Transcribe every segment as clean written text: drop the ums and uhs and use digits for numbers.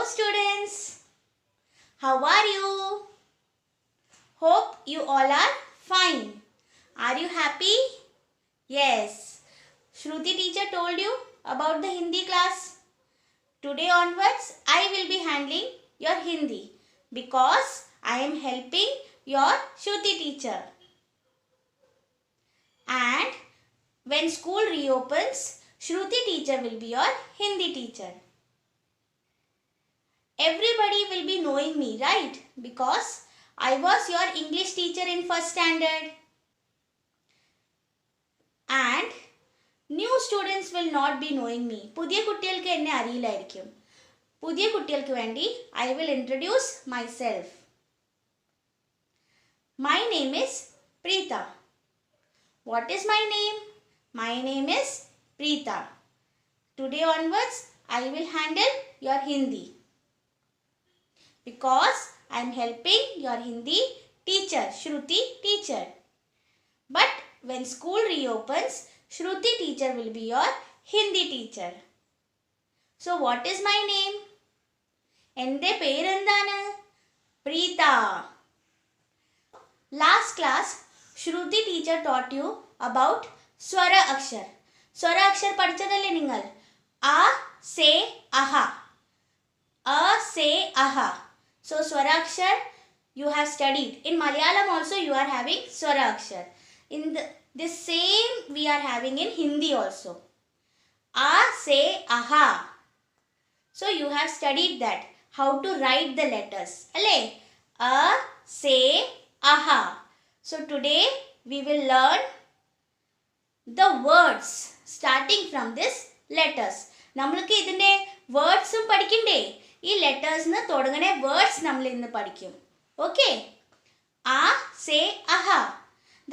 students, how are you? Hope you all are fine. Are you happy? Yes. Shruti teacher told you about the Hindi class. Today onwards, I will be handling your Hindi because I am helping your Shruti teacher. And when school reopens, Shruti teacher will be your Hindi teacher. Everybody will be knowing me, right? Because I was your English teacher in first standard. And new students will not be knowing me. പുതിയ കുട്ടികൾക്ക് എന്നെ അറിയില്ലായിരിക്കും. പുതിയ കുട്ടികൾക്ക് വേണ്ടി I will introduce myself. My name is Preeta. What is my name? My name is Preeta. Today onwards, I will handle your Hindi. Because I am helping your Hindi teacher, Shruti teacher. But when school reopens, Shruti teacher will be your Hindi teacher. So what is my name? Ende പേര് എന്താണ്? Preeta. Last class, Shruti teacher taught you about Swara Akshar. Swara Akshar പഠിച്ചതല്ലേ നിങ്ങൾ? A, se, aha. A, se, aha. So Swara Akshar you have studied. In Malayalam also you are having Swara Akshar. In this same we are having in Hindi also. A, se, aha. So you have studied that. How to write the letters. Alle? A, se, aha. So today we will learn the words starting from this letters. നമ്മൾക്ക് ഇതിൻ്റെ വേർഡ്സും പഠിക്കണ്ടേ? ഈ ലെറ്റേഴ്സിന് തുടങ്ങണ words നമ്മൾ ഇന്ന് പഠിക്കും. Okay? ആ, say, അഹ.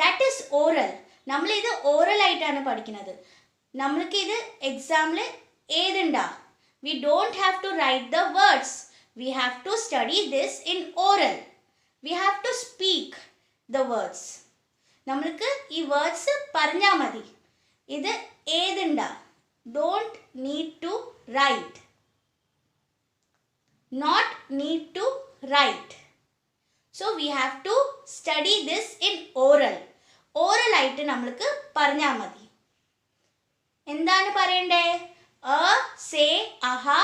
That is oral. നമ്മളിത് ഓറൽ ആയിട്ടാണ് പഠിക്കുന്നത്. നമ്മൾക്ക് ഇത് എക്സാമിൽ എഴുതണ്ട. We don't have to write the words. We have to study this in oral. We have to speak the words. നമ്മൾക്ക് ഈ വേർഡ്സ് പറഞ്ഞാൽ മതി. ഇത് എഴുതണ്ട. Don't need to write. Not need to write. So we have to study this in oral. Oral ആയിട്ട് നമ്മൾക്ക് പറഞ്ഞാൽ മതി. എന്താണ് പറയണ്ടേ? A, se, aha.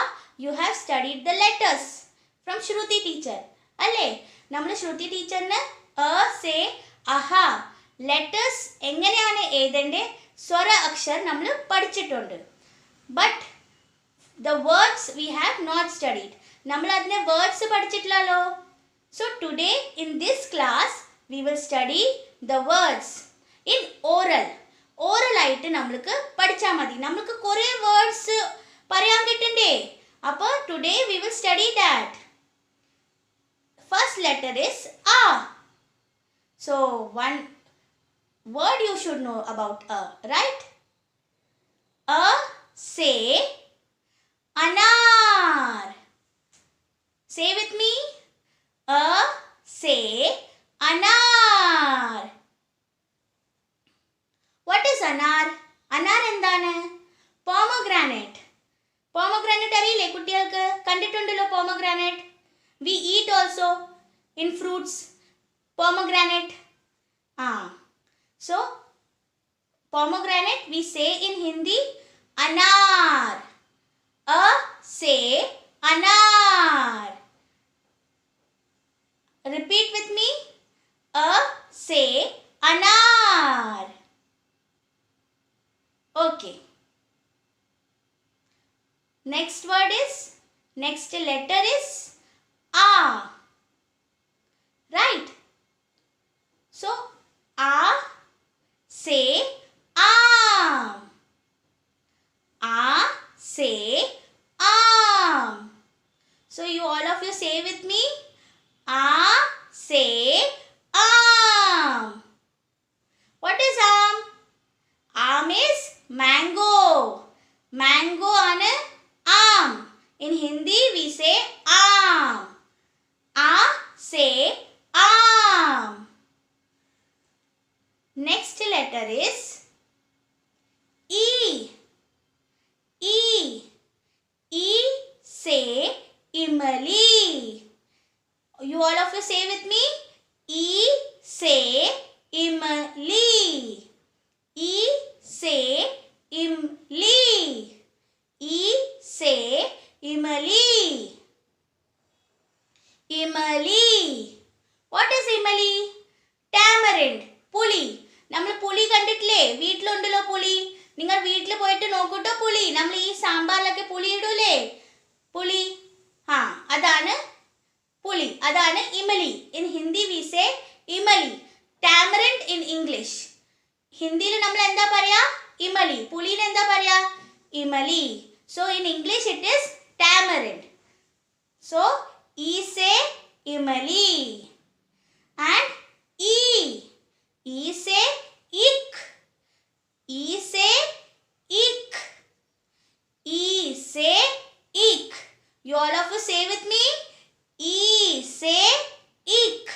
You have studied the letters from Shruti teacher. അല്ലേ? നമ്മൾ ശ്രുതി ടീച്ചറിന് A, se, aha. ലെറ്റേഴ്സ് എങ്ങനെയാണ് എഴുതേണ്ടേ? സ്വര അക്ഷർ നമ്മൾ പഠിച്ചിട്ടുണ്ട്. But the words we have not studied. നമ്മൾ അതിനെ വേർഡ്സ് പഠിച്ചിട്ടില്ലല്ലോ. So today in this class we will study the words in oral. Oral ആയിട്ട് നമ്മൾക്ക് പഠിച്ചാൽ മതി. നമ്മൾക്ക് കുറേ വേർഡ്സ് പറയാൻ കിട്ടണ്ടേ? അപ്പോൾ today we will study that. First letter is ആ. So one word you should know about a, right? A, say, anar. Say with me. A, say, anar. What is anar? Anar എന്താണ്? Pomegranate. Pomegranate അറിയില്ലേ കുട്ടികൾക്ക്? കണ്ടിട്ടുണ്ടല്ലോ pomegranate. We eat also in fruits. Pomegranate. So pomegranate we say in Hindi anar. A, say, anar. Repeat with me. A, say, anar. Okay. Next word is, next letter is A. Right? So, A, say, arm. A, say, arm. So you all of you say with me. A, say, arm. What is arm? Arm is mango. Mango ആണ് arm. In Hindi we say arm. A, say, arm. Next letter is E. E. E, say, Imali. You all of you say with me. E say Imali. E say Imli. E say Imali. Imali. What is Imali? Tamarind. പുളി. നമ്മൾ പുളി കണ്ടിട്ടില്ലേ? വീട്ടിലുണ്ടല്ലോ പുളി. നിങ്ങൾ വീട്ടിൽ പോയിട്ട് നോക്കൂട്ടോ പുളി. നമ്മൾ ഈ സാമ്പാറിലൊക്കെ പുളി ഇടൂലേ? പുളി. അതാണ് പുളി. അതാണ് ഇമലി. In Hindi we say imli. Tamarind in English. ഹിന്ദിയിൽ നമ്മൾ എന്താ പറയാ? ഇമലി. പുളിനെ എന്താ പറയാ? ഇമലി. So in English it is tamarind. So E say Imali. And E. E say ik. E say ik. E say ik. You all of you say with me. E say ik.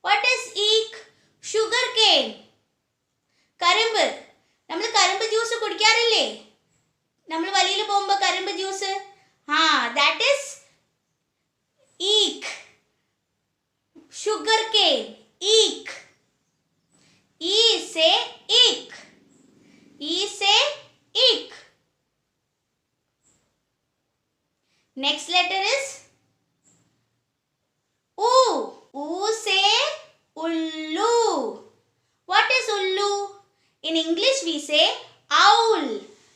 What is ik? Sugar cane. Karimbu. നമ്മൾ കരിമ്പ് juice കുടിക്കാറില്ലേ? നമ്മൾ വലിയിൽ പോകുമ്പോൾ കരിമ്പ് juice. that is eek. Sugar cane. Eek. E say eek. E say eek. Next letter is U. U say ullu. What is ullu? In English we say owl.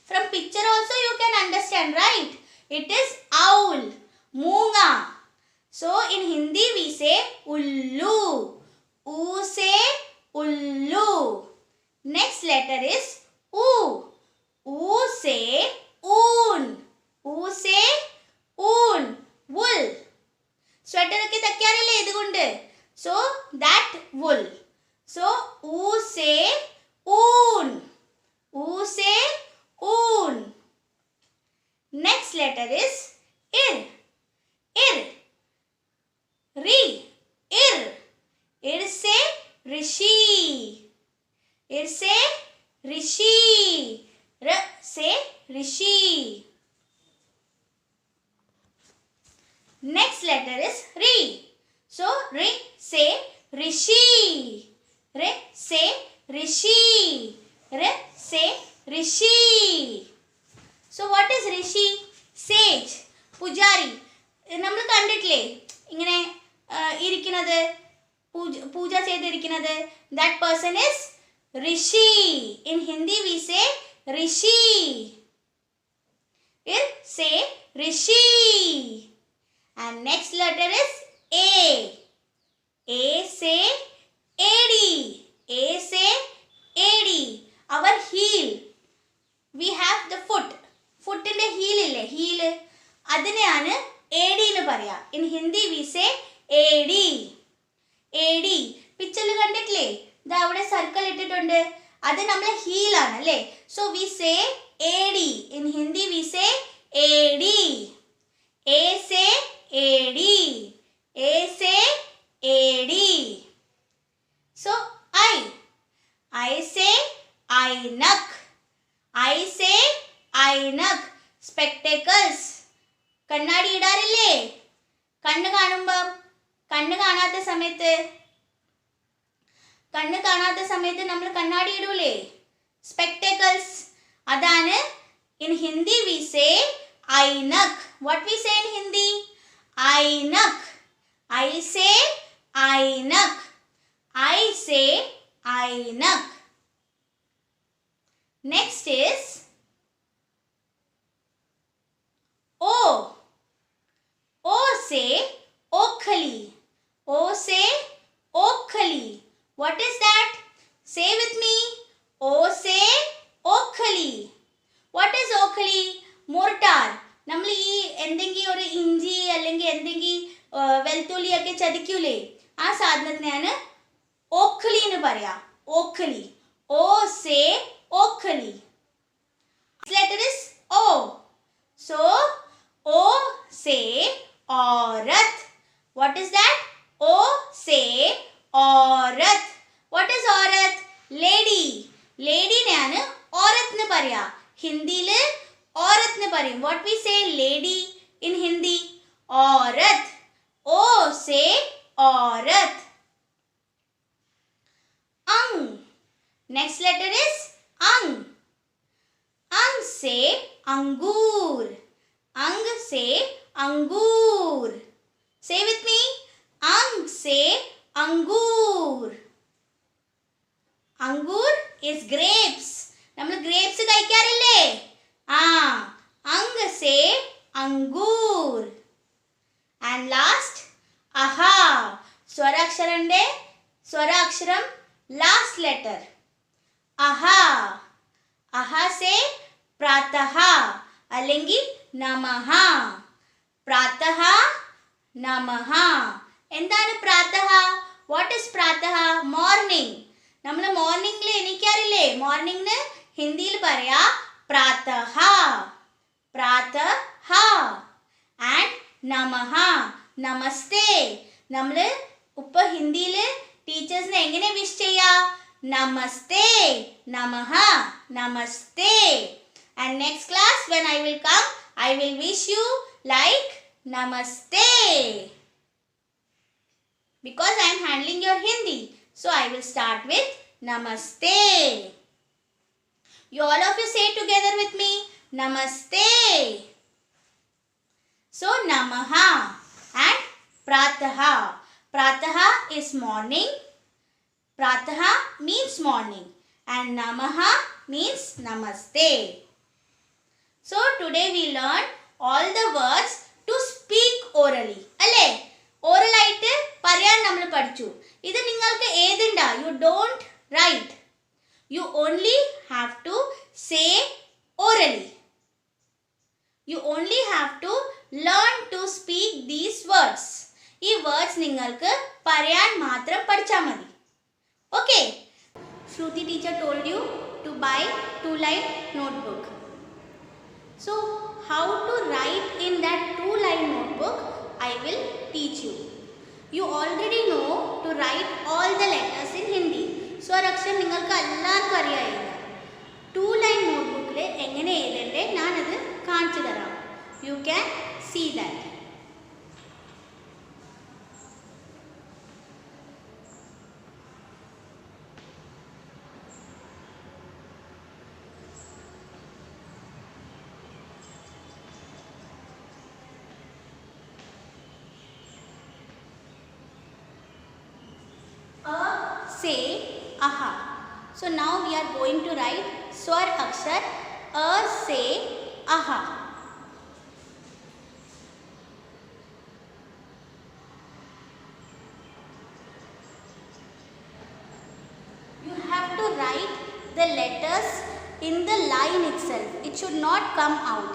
From picture also you can understand, right? It is owl. Moonga. So in Hindi we say ullu. U say ullu. Next letter is U. U say oon. U say oon. Wool. Sweater ഒക്കെ തയ്ക്കാറില്ലേ ഇതുകൊണ്ട്? So that wool. So U say oon. U say oon. Next letter is ir. Ir. Ri. Ir. Ir say rishi. Ir say rishi. R say rishi. Next letter is ri. So ri say rishi. Re say rishi. Re say rishi. So what is rishi? Sage. Pujari. നമ്മൾ കണ്ടിട്ടില്ലേ ഇങ്ങനെ ഇരിക്കുന്നത്, പൂജ ചെയ്തിരിക്കുന്നത്? That person is rishi. In Hindi we say rishi. Say rishi. And next letter is എ. എ say AD. എ say edi. Our heel. We have the foot. ഫുട്ടിന്റെ ഹീൽ ഇല്ലേ? ഹീല്. അതിനെയാണ് എഡി എന്ന് പറയാ. In Hindi we say edi. Edi. പിക്ചറിൽ കണ്ടിട്ടില്ലേ? ഇത് അവിടെ സർക്കിൾ ഇട്ടിട്ടുണ്ട്. അത് നമ്മളെ ഹീലാണ് അല്ലേ? So we say edi. In Hindi we say AD. എ സേ എഡി. എ സേ എഡി. സോ ഐ. ഐ സേ ഐനക്. ഐ സേ ഐനക്. സ്പെക്ടക്കിൾസ്. കണ്ണാടി ഇടാറില്ലേ? കണ്ണ് കാണുമ്പം, കണ്ണ് കാണാത്ത സമയത്ത് നമ്മൾ കണ്ണാടി ഇടൂലേ? സ്പെക്ടക്കിൾസ്. അതാണ് in Hindi we say ainak. What we say in Hindi? Ainak. ഐ സേ ഐനക്. ഐ സേ ഐനക്. Next is O. O say Okhali. O say Okhali. What is that? Say with me. O say Okhali. What is Okhali? Mortar. നമ്മൾ ഈ എന്തെങ്കിലും ഒരു ഇഞ്ചി അല്ലെങ്കിൽ എന്തെങ്കിലും വെളുത്തുള്ളിയൊക്കെ ചതിക്കൂലേ? ആ സാധനത്തിനാണ് ഓഖലി എന്ന് പറയാ. ഓഖലി. O say Okhali. Letter is O. So O say औरत. What is that? O say औरत. What is औरत? Lady. Lady नेयानु औरत ने പറയാ. ഹിന്ദിയിൽ औरत ने പറയും. What we say lady in Hindi? औरत. O से औरत. अंग. Next letter is अंग. अंग से अंगूर. अंग से अंगूर. Say with me. अंग से अंगूर. अंगूर is grapes. നമ്മൾ grapes കഴിക്കാറില്ലേ? ആ, अंग से अंगूर. And last, aha. സ്വരാക്ഷരന്റെ സ്വരാക്ഷരം last letter. aha. aha से प्रातः അല്ലെങ്കിൽ നമഃ. പ്രാതഃ നമഃ. എന്താണ് പ്രാതഃ? വാട്ട് ഈസ് പ്രാതഃ? മോർണിംഗ്. നമ്മൾ മോർണിംഗിൽ എണീക്കാറില്ലേ? മോർണിംഗിന് ഹിന്ദിയിൽ പറയാ പ്രാതഃ. പ്രാതഃ. ആൻഡ് നമഃ, നമസ്തേ. നമ്മൾ ഇപ്പൊ ഹിന്ദിയിൽ ടീച്ചേഴ്സിനെ എങ്ങനെ വിഷ് ചെയ്യാ? നമസ്തേ, നമഃ, നമസ്തേ. And next class when I will come, I will wish you like namaste. Because I am handling your Hindi. So I will start with namaste. You all of you say together with me. Namaste. So namaha and prataha. Prataha is morning. Prataha means morning. And namaha means namaste. So today we learn all the words to speak orally. അല്ലേ? Oral ആയിട്ട് പറയാൻ നമ്മൾ പഠിച്ചു. ഇത് നിങ്ങൾക്ക് എഴുതണ്ട. You don't write. You only have to say orally. You only have to learn to speak these words. ഈ words നിങ്ങൾക്ക് പറയാൻ മാത്രം പഠിച്ചാൽ മതി. Okay? Shruti teacher told you to buy 2-line notebook. So how to write in that 2-line notebook, I will teach you. You already know to write all the letters in Hindi. സ്വരാക്ഷരം നിങ്ങൾക്ക് എല്ലാവർക്കും അറിയാം. 2-line notebookൽ എങ്ങനെ എഴുതണ്ടേ ഞാനത് കാണിച്ചു തരാം. You can see that. Say aha. So now we are going to write swar akshar a se aha. You have to write the letters in the line itself. It should not come out.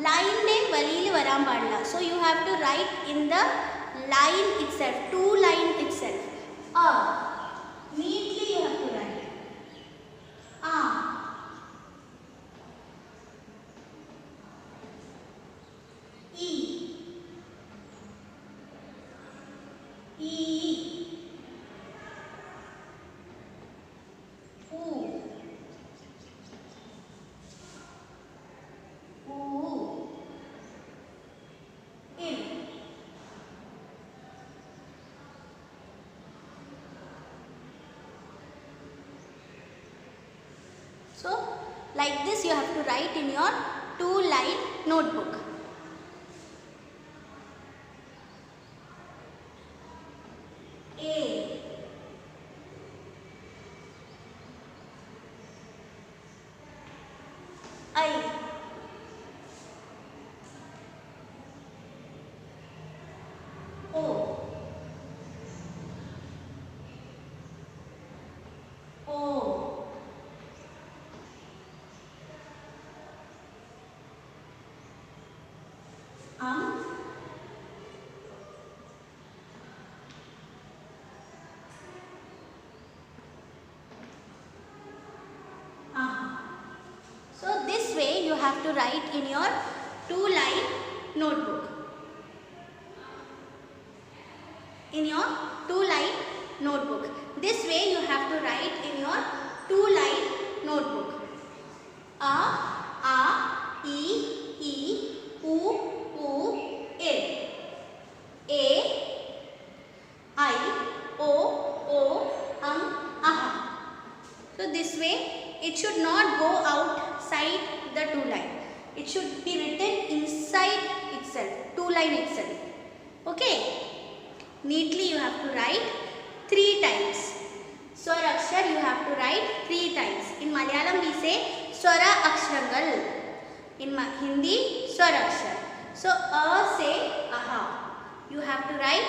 Line ne valil varan paadilla. So you have to write in the line itself, 2-line itself. A. Neatly you have to write. E. E. U. U. Il. So, like this you have to write in your 2-line notebook. A. I. O. O. So this way you have to write in your 2-line notebook. In your 2-line notebook. This way you have to write in your 2-line notebook. A, E, E, U, U, I. define itself. Okay. Neatly you have to write 3 times. Swara akshar you have to write 3 times. In Malayalam we say swara aksharangal. In Hindi swara akshar. So a se aha. You have to write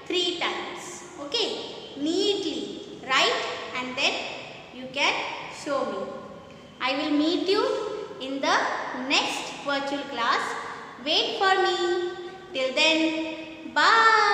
3 times. Okay. Neatly write and then you can show me. I will meet you in the next virtual class. Wait for me. Till then, bye.